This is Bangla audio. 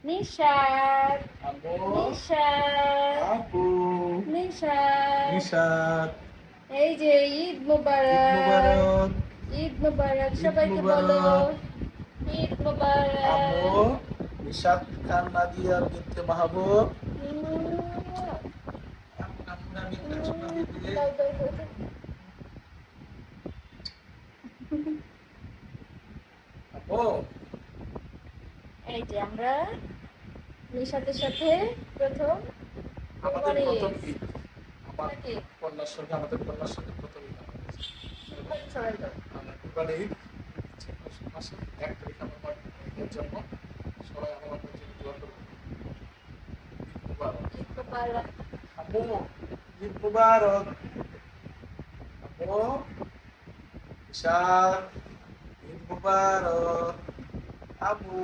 নিশাত, আম্মু নিশাত, আব্বু নিশাত। নিশাত এই যে ঈদ ঈদ মোবারক, মুবারক ঈদ মোবারক, ঈদ সবাইকে বলো মুবারক ঈদ আম্মু মোবারক। নিশাত খান নাদিয়া বিনতে মাহবুব উম, আম্মু আমি একটা চুমা দিয়ে দিই দাও, দাও, দাও, দাও। আম্মু এই যে আমরা নিশাতের সাথে প্রথম আমাদের কোরবানি প্রথম ঈদ ঈদ আমার নাকি কন্যার সঙ্গে আমাদের কন্যার সঙ্গে প্রথম ঈদ আমাদের সবাই তো আমার কুরবানি ঈদ মাসে 1 তারিখ আমার মায়ের জন্ম সবাই আমার আম্মুর জন্য দোয়া করবেন ঈদ মুবারক ঈদ মোবারক। আম্মু ঈদ মুবারক আম্মু ঈশান ঈদ মুবারক আম্মু